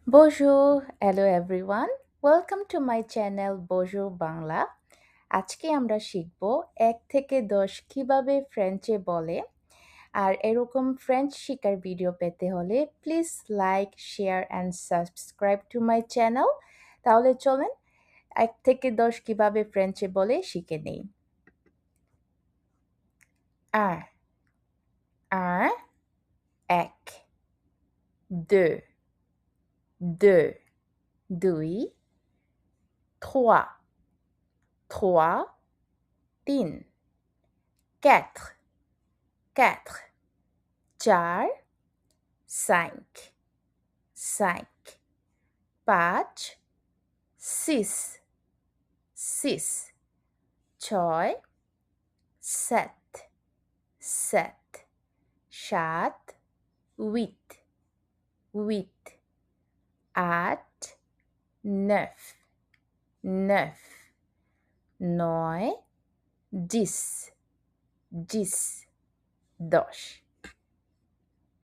Bonjour, hello everyone. Welcome to my channel Bonjour Bangla. আজকে আমরা শিখব ১ থেকে ১০ কিভাবে ফ্রেঞ্চে বলে। আর এরকম ফ্রেঞ্চ শিখার ভিডিও পেতে হলে please like, share and subscribe to my channel. তাহলে চলেন ১ থেকে ১০ কিভাবে ফ্রেঞ্চে বলে শিখে নেই। Un, un, এক, deux, deux, দুই, trois, trois, তিন, quatre, quatre, চার, cinq, cinq, পাঁচ, six, six, ছয়, sept, sept, সাত, huit, huit, আট, neuf, neuf, নয়, dix, dix, দশ।